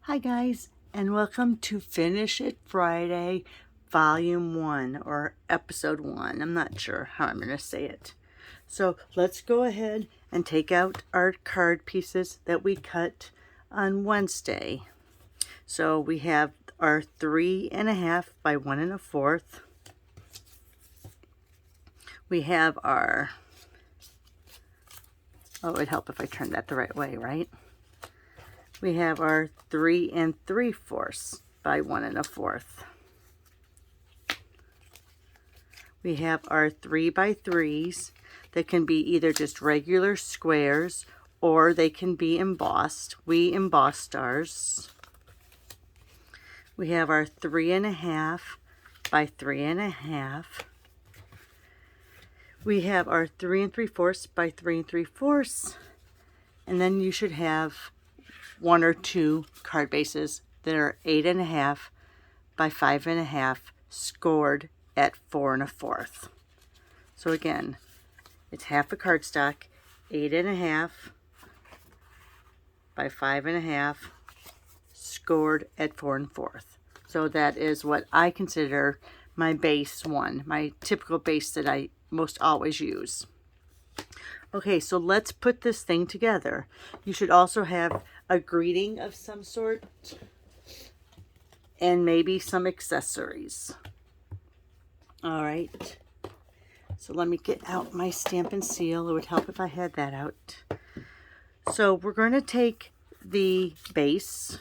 Hi guys, and welcome to Finish It Friday, Volume 1, or Episode 1. I'm not sure how I'm going to say it. So let's go ahead and take out our card pieces that we cut on Wednesday. So we have our 3.5 by 1 1/4. We have our, oh, it would help if I turned that the right way, right? We have our 3 3/4 by 1 1/4. We have our 3 by 3s that can be either just regular squares or they can be embossed. We embossed ours. We have our 3.5 by 3.5. We have our 3 3/4 by 3 3/4. And then you should have one or two card bases that are 8.5 by 5.5 scored at 4 1/4. So again, it's half a cardstock, 8.5 by 5.5 scored at 4 1/4. So that is what I consider my base one, my typical base that I most always use. Okay, so let's put this thing together. You should also have a greeting of some sort and maybe some accessories. All right, so let me get out my stamp and seal. It would help if I had that out. So we're going to take the base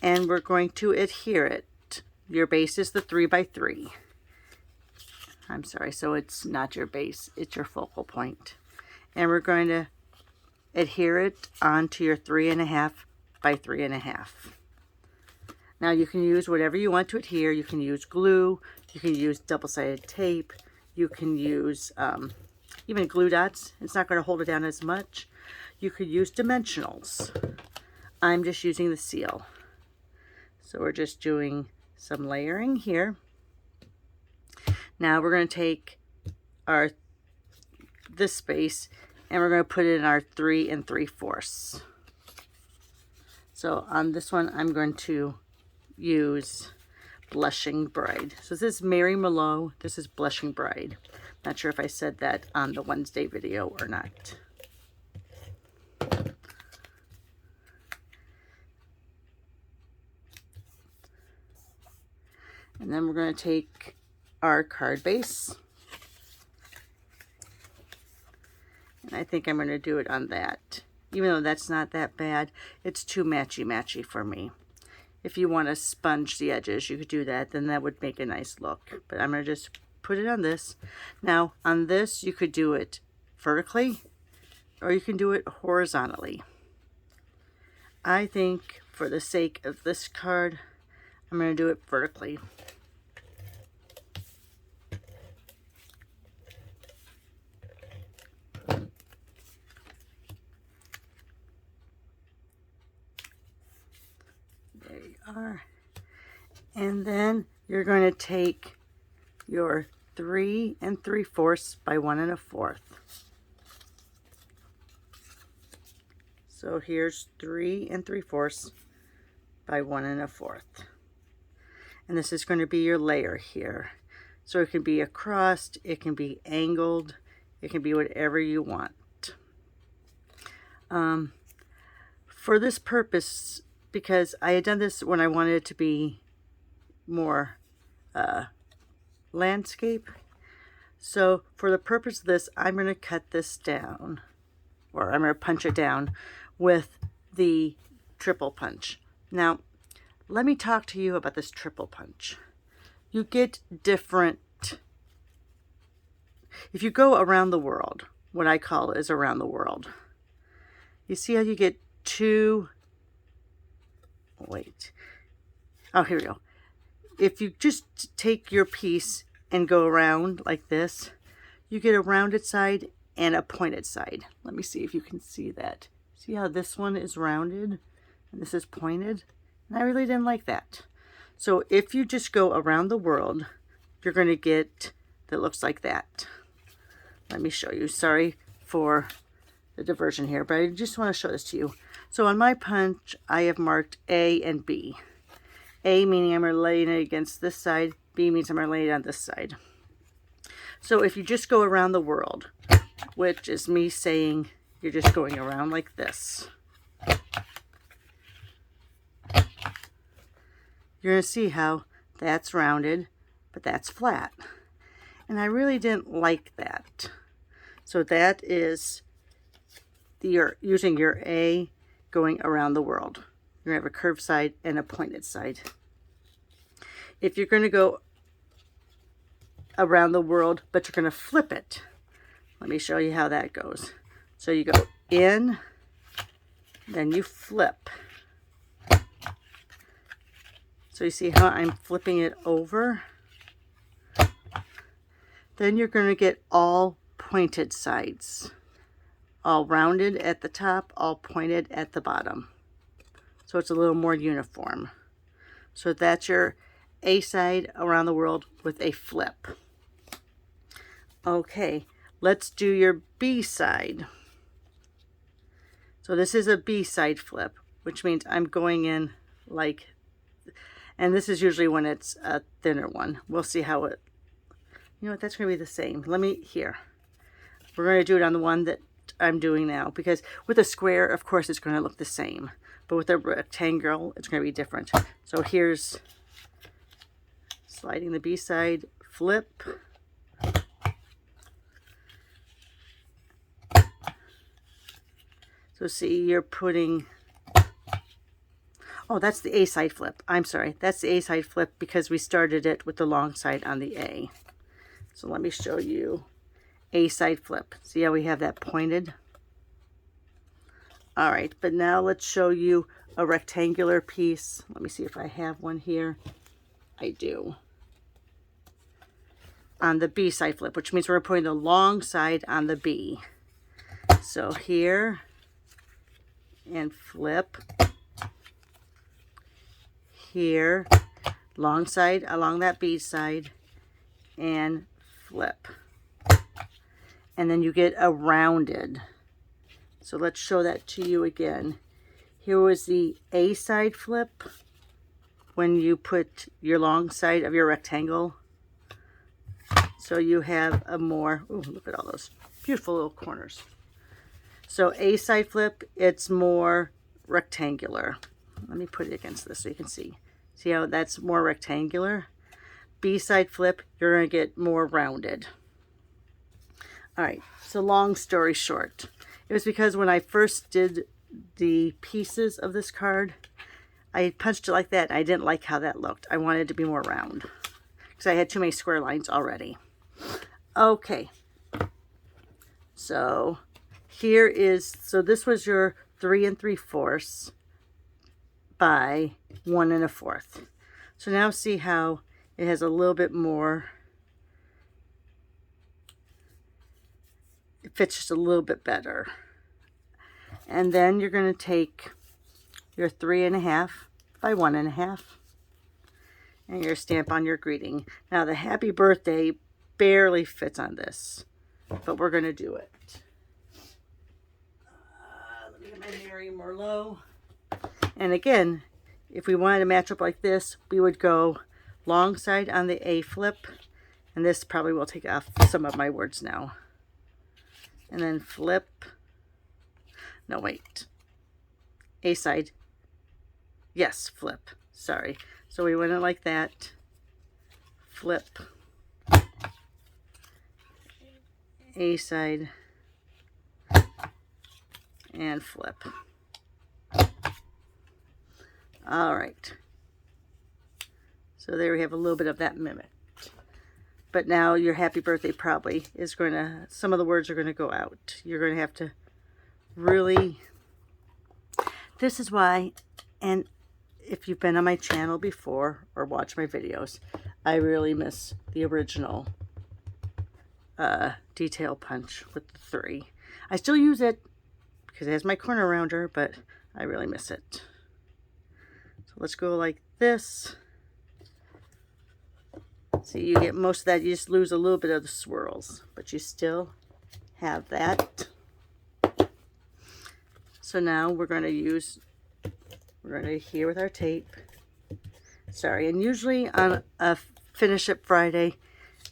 and we're going to adhere it. Your base is the 3 by 3. I'm sorry, so it's not your base, it's your focal point. And we're going to adhere it onto your 3.5 by 3.5. Now you can use whatever you want to adhere. You can use glue, you can use double-sided tape, you can use even glue dots. It's not going to hold it down as much. You could use dimensionals. I'm just using the seal. So we're just doing some layering here. Now we're going to take this space and we're going to put it in our 3 3/4. So on this one, I'm going to use Blushing Bride. So this is Mary Mallow. This is Blushing Bride. Not sure if I said that on the Wednesday video or not. And then we're going to take our card base. And I think I'm going to do it on that. Even though that's not that bad, it's too matchy-matchy for me. If you want to sponge the edges, you could do that. Then that would make a nice look. But I'm going to just put it on this. Now, on this, you could do it vertically or you can do it horizontally. I think for the sake of this card, I'm going to do it vertically. There you are. And then you're going to take your 3 3/4 by 1 1/4. So here's 3 3/4 by 1 1/4. And this is going to be your layer here. So it can be across, it can be angled, it can be whatever you want. For this purpose, because I had done this when I wanted it to be more landscape. So for the purpose of this, I'm going to cut this down, or I'm going to punch it down with the triple punch. Now, let me talk to you about this triple punch. You get different, if you go around the world, what I call is around the world. You see how you get two, wait, oh, here we go. If you just take your piece and go around like this, you get a rounded side and a pointed side. Let me see if you can see that. See how this one is rounded and this is pointed? And I really didn't like that. So if you just go around the world, you're going to get that looks like that. Let me show you. Sorry for the diversion here, but I just want to show this to you. So on my punch, I have marked A and B. A meaning I'm laying it against this side. B means I'm laying it on this side. So if you just go around the world, which is me saying you're just going around like this, you're going to see how that's rounded, but that's flat. And I really didn't like that. So that is you're using your A going around the world. You're going to have a curved side and a pointed side. If you're going to go around the world, but you're going to flip it, let me show you how that goes. So you go in, then you flip. So you see how I'm flipping it over? Then you're going to get all pointed sides. All rounded at the top, all pointed at the bottom. So it's a little more uniform. So that's your A side around the world with a flip. Okay, let's do your B side. So this is a B side flip, which means I'm going in like, and this is usually when it's a thinner one. We'll see how it, you know what, that's going to be the same. Let me, here. We're going to do it on the one that I'm doing now, because with a square, of course, it's going to look the same. But with a rectangle, it's going to be different. So here's sliding the B side, flip. So see, you're putting, oh, that's the A side flip. I'm sorry, that's the A side flip because we started it with the long side on the A. So let me show you A side flip. See how we have that pointed? All right, but now let's show you a rectangular piece. Let me see if I have one here. I do. On the B side flip, which means we're putting the long side on the B. So here, and flip. Here, long side along that B side, and flip. And then you get a rounded. So let's show that to you again. Here was the A side flip when you put your long side of your rectangle. So you have a more, ooh, look at all those beautiful little corners. So A side flip, it's more rectangular. Let me put it against this so you can see. See how that's more rectangular? B side flip, you're going to get more rounded. All right, so long story short, it was because when I first did the pieces of this card, I punched it like that. I didn't like how that looked. I wanted it to be more round because I had too many square lines already. Okay, so here is, so this was your 3 3/4 by 1 1/4. So now see how it has a little bit more, it fits just a little bit better. And then you're going to take your 3 1/2 by 1 1/2 and your stamp on your greeting. Now the happy birthday barely fits on this, but we're going to do it. Let me get my Mary Merlot. And again, if we wanted to match up like this, we would go long side on the A flip, and this probably will take off some of my words now. And then flip. No, wait. A side. Yes, flip. Sorry. So we went in like that. Flip. A side. And flip. All right. So there we have a little bit of that mimic. But now your happy birthday probably is going to, some of the words are going to go out. You're going to have to really, this is why, and if you've been on my channel before or watched my videos, I really miss the original detail punch with the 3. I still use it because it has my corner rounder, but I really miss it. So let's go like this. See, you get most of that, you just lose a little bit of the swirls, but you still have that. So now we're going to adhere with our tape. Sorry, and usually on a Finish It Friday,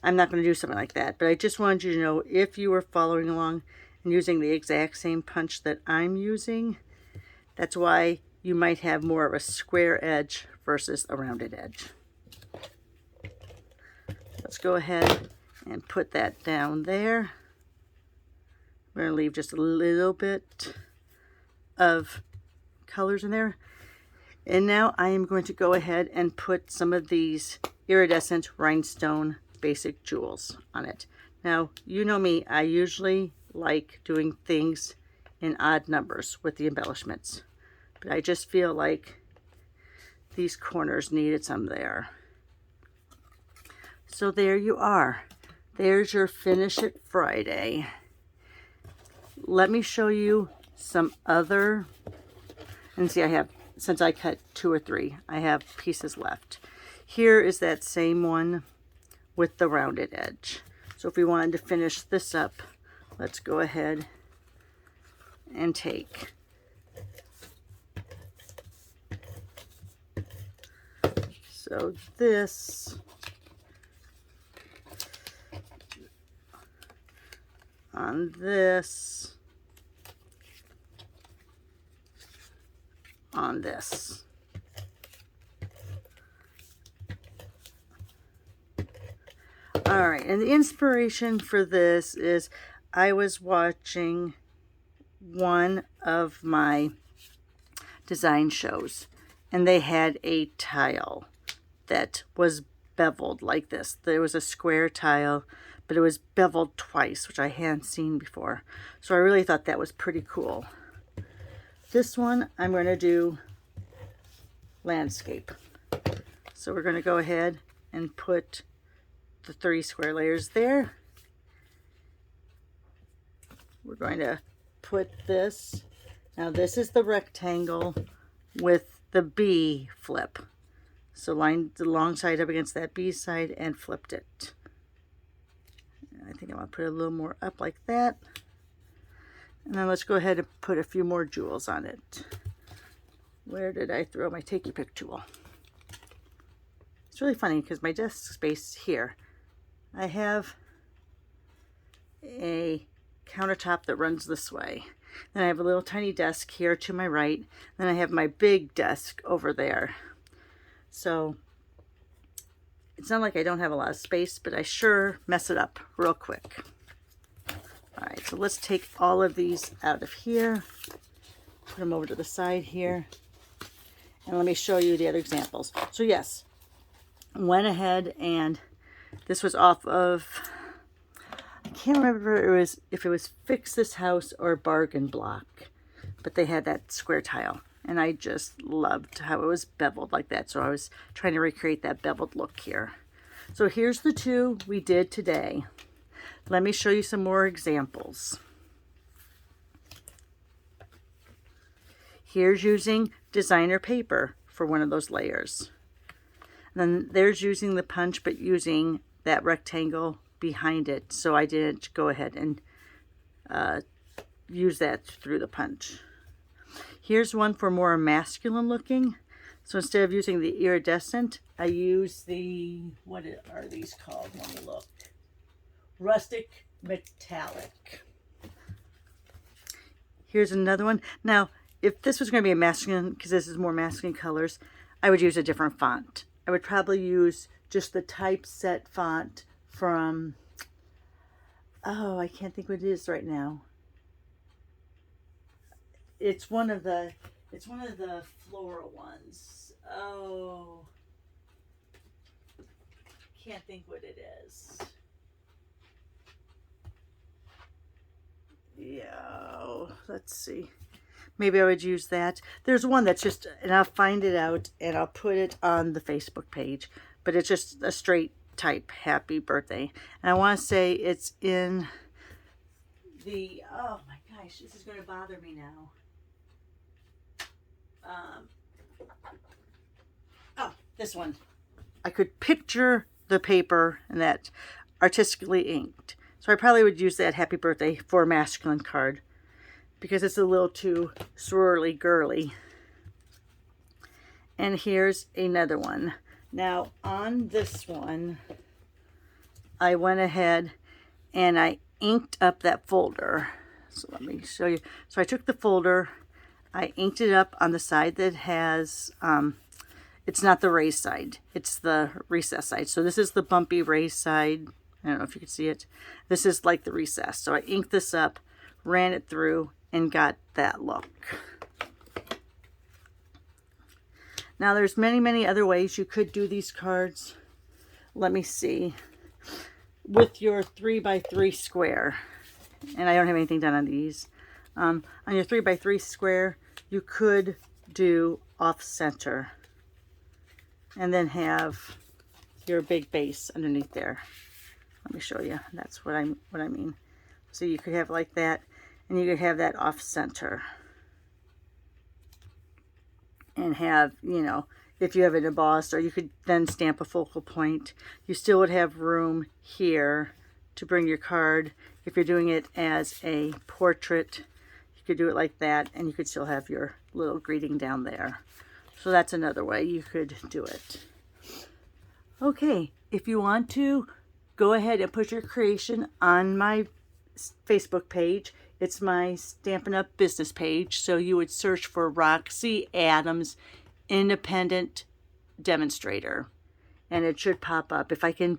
I'm not going to do something like that, but I just wanted you to know if you were following along and using the exact same punch that I'm using, that's why you might have more of a square edge versus a rounded edge. Let's go ahead and put that down there. We're going to leave just a little bit of colors in there. And now I am going to go ahead and put some of these iridescent rhinestone basic jewels on it. Now, you know me, I usually like doing things in odd numbers with the embellishments, but I just feel like these corners needed some there. So there you are. There's your Finish It Friday. Let me show you some other, and see, I have, since I cut 2 or 3, I have pieces left. Here is that same one with the rounded edge. So if we wanted to finish this up, let's go ahead and take this on this on this. All right, and the inspiration for this is I was watching one of my design shows, and they had a tile that was beveled like this. There was a square tile, but it was beveled twice, which I hadn't seen before. So I really thought that was pretty cool. This one, I'm going to do landscape. So we're going to go ahead and put the 3 square layers there. We're going to put this, now this is the rectangle with the B flip. So lined the long side up against that B side and flipped it. I think I'm going to put a little more up like that. And then let's go ahead and put a few more jewels on it. Where did I throw my Take Your Pick tool? It's really funny because my desk space here, I have a countertop that runs this way. Then I have a little tiny desk here to my right. Then I have my big desk over there. So it's not like I don't have a lot of space, but I sure mess it up real quick. All right, so let's take all of these out of here, put them over to the side here, and let me show you the other examples. So yes, went ahead, and this was off of, I can't remember if it was Fix This House or Bargain Block, but they had that square tile, and I just loved how it was beveled like that. So I was trying to recreate that beveled look here. So here's the 2 we did today. Let me show you some more examples. Here's using designer paper for one of those layers. And then there's using the punch, but using that rectangle behind it. So I didn't go ahead and use that through the punch. Here's one for more masculine looking. So instead of using the iridescent, I use the, what are these called? Let me look. Rustic metallic. Here's another one. Now, if this was going to be a masculine, because this is more masculine colors, I would use a different font. I would probably use just the typeset font from, oh, I can't think what it is right now. It's one of the floral ones. Oh, can't think what it is. Yeah, let's see. Maybe I would use that. There's one that's just, and I'll find it out and I'll put it on the Facebook page, but it's just a straight type happy birthday. And I want to say it's in the, oh my gosh, this is going to bother me now. Oh, this one. I could picture the paper and that artistically inked. So I probably would use that happy birthday for a masculine card because it's a little too swirly girly. And here's another one. Now on this one, I went ahead and I inked up that folder. So let me show you. So I took the folder, I inked it up on the side that has, it's not the raised side, it's the recessed side. So this is the bumpy raised side. I don't know if you can see it. This is like the recess. So I inked this up, ran it through, and got that look. Now there's many, many other ways you could do these cards. Let me see. With your 3x3 square, and I don't have anything done on these. On your 3x3 square, you could do off center and then have your big base underneath there. Let me show you. That's what I mean. So you could have like that, and you could have that off center. And have, you know, if you have it embossed, or you could then stamp a focal point. You still would have room here to bring your card. If you're doing it as a portrait, you could do it like that, and you could still have your little greeting down there. So that's another way you could do it. Okay, if you want to, go ahead and put your creation on my Facebook page. It's my Stampin' Up! Business page. So you would search for Roxi Adams Independent Demonstrator, and it should pop up. If I can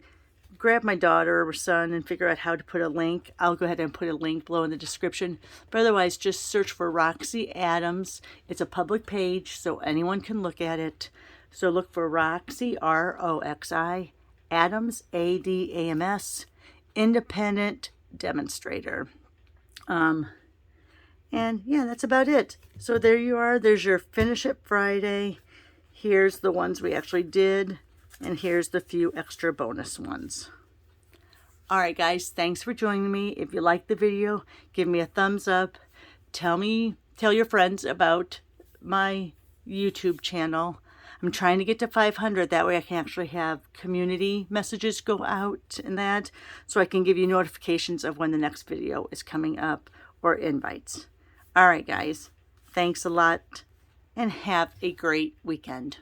grab my daughter or son and figure out how to put a link, I'll go ahead and put a link below in the description. But otherwise, just search for Roxi Adams. It's a public page, so anyone can look at it. So look for Roxi, R-O-X-I, Adams, A-D-A-M-S, Independent Demonstrator. And yeah, that's about it. So there you are. There's your Finish It Friday. Here's the ones we actually did, and here's the few extra bonus ones. All right, guys, thanks for joining me. If you liked the video, give me a thumbs up. Tell your friends about my YouTube channel. I'm trying to get to 500. That way I can actually have community messages go out and that, so I can give you notifications of when the next video is coming up, or invites. All right, guys, thanks a lot, and have a great weekend.